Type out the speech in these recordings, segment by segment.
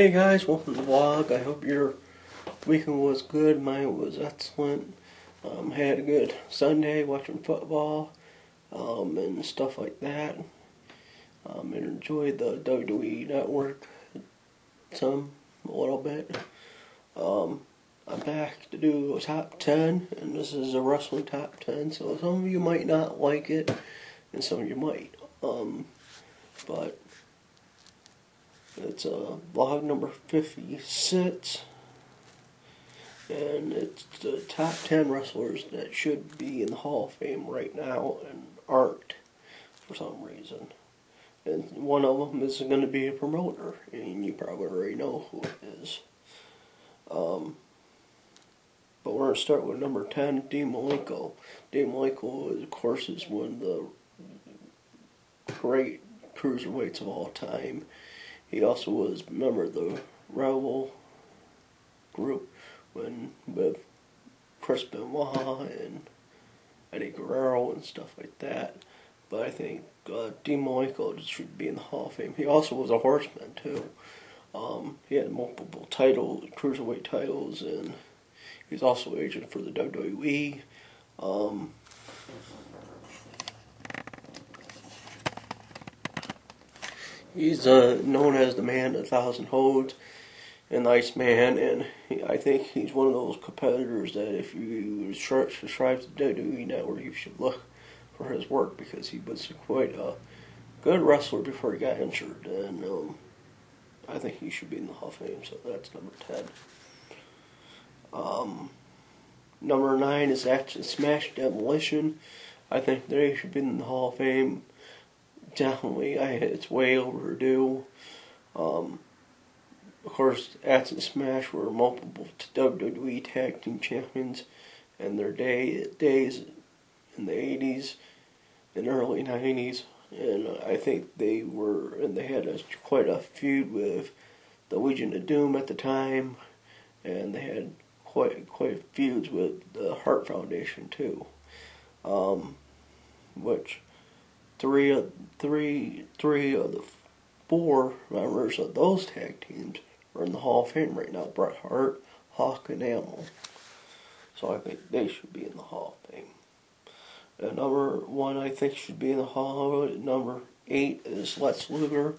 Hey guys, welcome to the vlog. I hope your weekend was good. Mine was excellent. Had a good Sunday watching football and stuff like that. And enjoyed the WWE Network a little bit. I'm back to do a top 10, and this is a wrestling top 10, so some of you might not like it, and some of you might. But it's vlog number 56, and it's the top 10 wrestlers that should be in the Hall of Fame right now and aren't for some reason. And one of them is going to be a promoter, and you probably already know who it is. But we're going to start with number 10, Dean Malenko. Dean Malenko, of course, is one of the great cruiserweights of all time. He also was a member of the Rebel group with Chris Benoit and Eddie Guerrero and stuff like that. But I think Dean Malenko should be in the Hall of Fame. He also was a horseman too. He had multiple titles, cruiserweight titles, and he's also agent for the WWE. He's known as the man of 1,000 holds and the Iceman, and I think he's one of those competitors that if you subscribe to the WWE Network, you should look for his work, because he was quite a good wrestler before he got injured, and I think he should be in the Hall of Fame, so that's number 10. Number 9 is actually Smash Demolition. I think they should be in the Hall of Fame. Definitely, it's way overdue. Of course, Axe and Smash were multiple WWE Tag Team Champions in their days in the 80s and early 90s. And I think they had quite a feud with the Legion of Doom at the time, and they had quite feuds with the Hart Foundation too, which three of the 4 members of those tag teams are in the Hall of Fame right now: Bret Hart, Hawk, and Animal. So I think they should be in the Hall of Fame. And number 1 I think should be in the Hall of Fame. Number 8 is Lex Luger.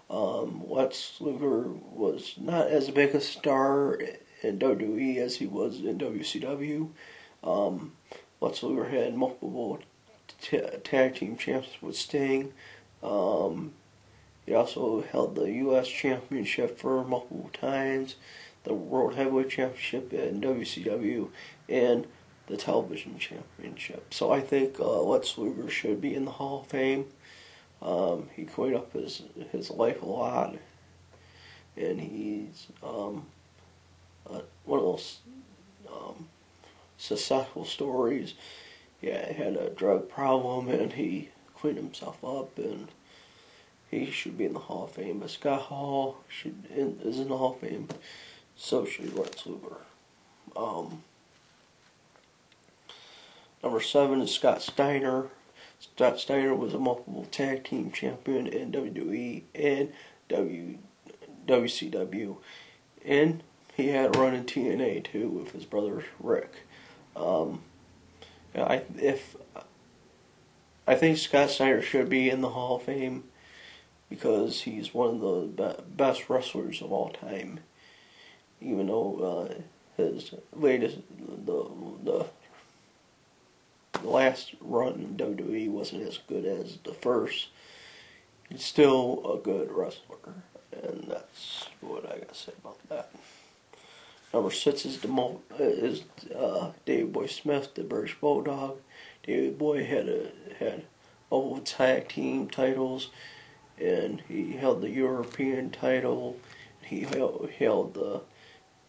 Lex Luger was not as big a star in WWE as he was in WCW. Lex Luger had multiple tag team championships with Sting. He also held the U.S. Championship for multiple times, the World Heavyweight Championship in WCW, and the Television Championship. So I think Lex Luger should be in the Hall of Fame. He cleaned up his life a lot, and he's one of those successful stories. Yeah, he had a drug problem, and he cleaned himself up, and he should be in the Hall of Fame. But Scott Hall is in the Hall of Fame, so should Lex Luger. Number 7 is Scott Steiner. Scott Steiner was a multiple tag team champion in WWE and WCW, and he had a run in TNA too with his brother Rick. I think Scott Steiner should be in the Hall of Fame because he's one of the best wrestlers of all time. Even though his latest, the last run in WWE wasn't as good as the first, he's still a good wrestler, and that's what I gotta say about that. Number 6 is Davey Boy Smith, the British Bulldog. Davey Boy had multiple tag team titles, and he held the European title. He held the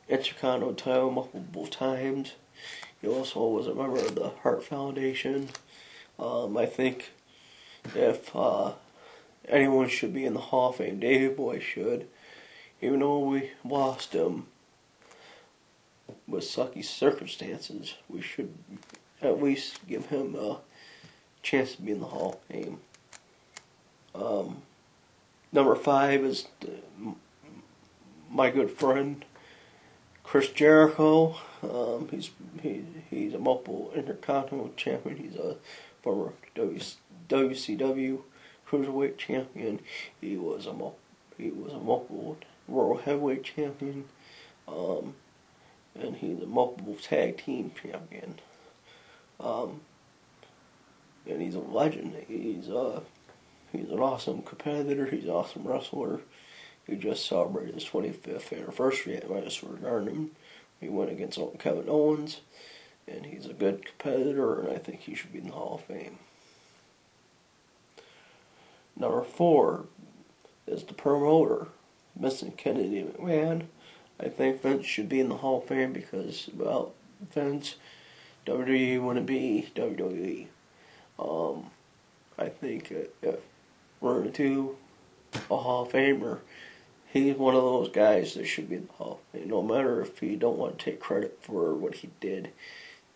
Intercontinental title multiple times. He also was a member of the Hart Foundation. I think if anyone should be in the Hall of Fame, Davey Boy should, even though we lost him with sucky circumstances. We should at least give him a chance to be in the Hall of Fame. Number 5 is my good friend Chris Jericho. He's a multiple intercontinental champion. He's a former WCW cruiserweight champion. He was a multiple world heavyweight champion. And he's a multiple tag team champion. And he's a legend. He's an awesome competitor. He's an awesome wrestler. He just celebrated his 25th anniversary at Madison Square Garden. He went against Kevin Owens, and he's a good competitor, and I think he should be in the Hall of Fame. Number 4 is the promoter, Mr. Kennedy McMahon. I think Vince should be in the Hall of Fame because without Vince, WWE wouldn't be WWE. I think if we're going to do a Hall of Famer, he's one of those guys that should be in the Hall of Fame. No matter if he don't want to take credit for what he did,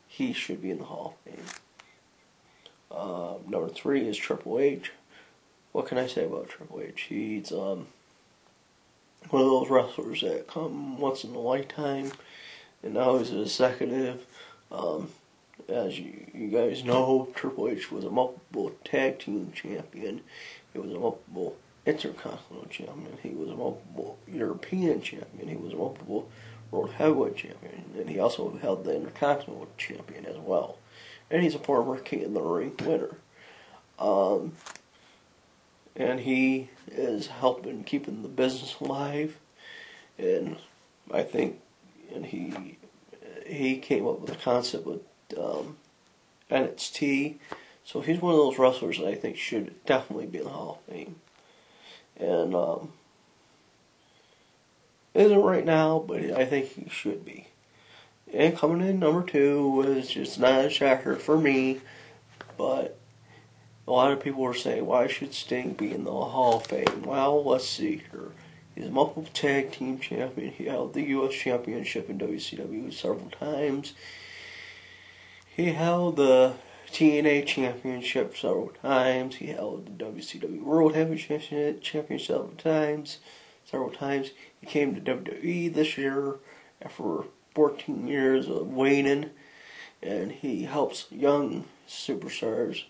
he should be in the Hall of Fame. Number 3 is Triple H. What can I say about Triple H? He's one of those wrestlers that come once in a lifetime, and now he's an executive. As you guys know, Triple H was a multiple tag team champion. He was a multiple intercontinental champion. He was a multiple European champion. He was a multiple world heavyweight champion. And he also held the intercontinental champion as well. And he's a former King of the Ring winner. And he is helping keeping the business alive. And I think, and he came up with a concept with NXT. So he's one of those wrestlers that I think should definitely be in the Hall of Fame. And isn't right now, but I think he should be. And coming in number 2 was just not a shocker for me, but a lot of people were saying, why should Sting be in the Hall of Fame? Well, let's see here. He's a multiple tag team champion. He held the U.S. Championship in WCW several times. He held the TNA Championship several times. He held the WCW World Heavyweight Championship several times. He came to WWE this year after 14 years of waiting, and he helps young superstars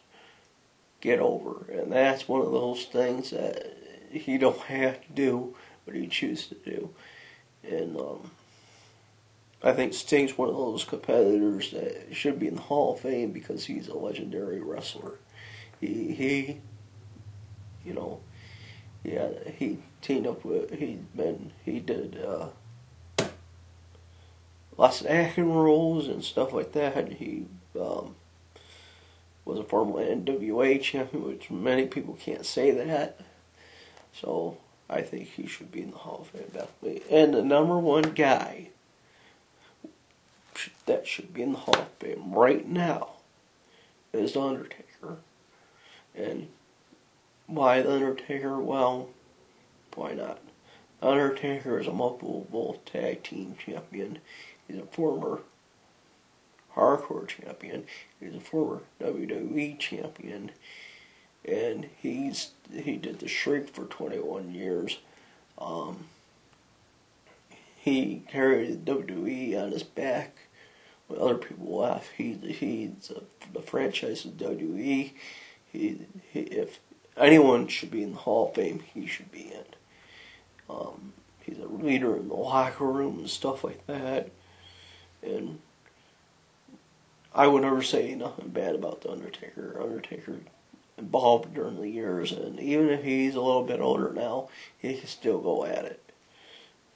get over. And that's one of those things that he don't have to do, but he chooses to do. And I think Sting's one of those competitors that should be in the Hall of Fame because he's a legendary wrestler. He teamed up with, he did lots of acting roles and stuff like that. He was a former NWA champion, which many people can't say that. So I think he should be in the Hall of Fame, definitely. And the number 1 guy that should be in the Hall of Fame right now is The Undertaker. And why The Undertaker? Well, why not? The Undertaker is a multiple tag team champion. He's a former hardcore champion. He's a former WWE champion. And he did the Shriek for 21 years. He carried the WWE on his back when other people left. He's the franchise of WWE. If anyone should be in the Hall of Fame, he should be in. He's a leader in the locker room and stuff like that. And I would never say nothing bad about The Undertaker. Undertaker evolved during the years, and even if he's a little bit older now, he can still go at it.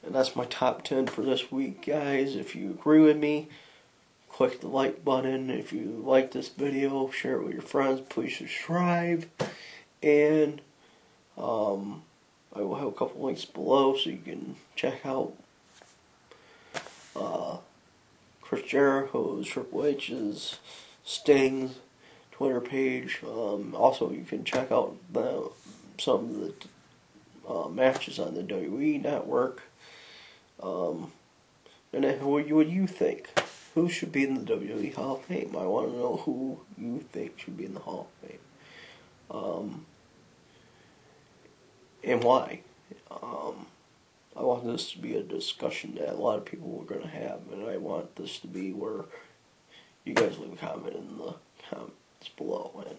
And that's my top 10 for this week, guys. If you agree with me, click the like button. If you like this video, share it with your friends. Please subscribe. And I will have a couple links below so you can check out Chris Jericho's, Triple H's, Sting's Twitter page. Also, you can check out some of the matches on the WWE Network. And then what do you think? Who should be in the WWE Hall of Fame? I want to know who you think should be in the Hall of Fame. And why. I want this to be a discussion that a lot of people are going to have, and I want this to be where you guys leave a comment in the comments below. And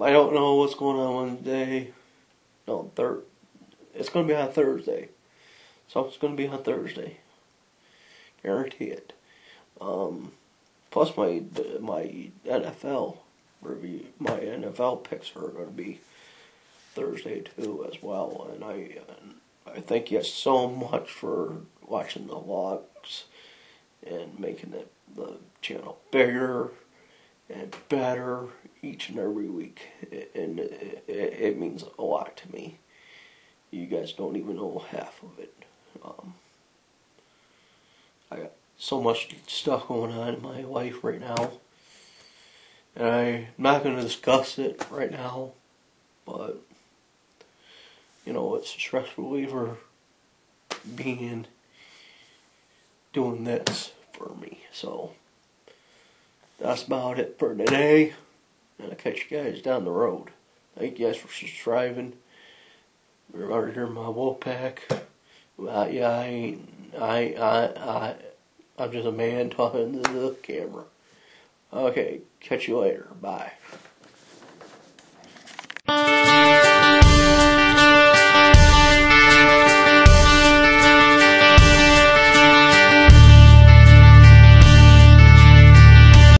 I don't know what's going on Wednesday. No, it's going to be on Thursday. So it's going to be on Thursday. Guarantee it. Plus my NFL review, my NFL picks are going to be Thursday too as well. And I thank you so much for watching the vlogs and making the channel bigger and better each and every week. And it means a lot to me. You guys don't even know half of it. I got so much stuff going on in my life right now, and I'm not going to discuss it right now, but you know, it's a stress reliever doing this for me. So that's about it for today, and I'll catch you guys down the road. Thank you guys for subscribing. Remember, you're my wolf pack. I'm just a man talking to the camera. Okay, catch you later. Bye.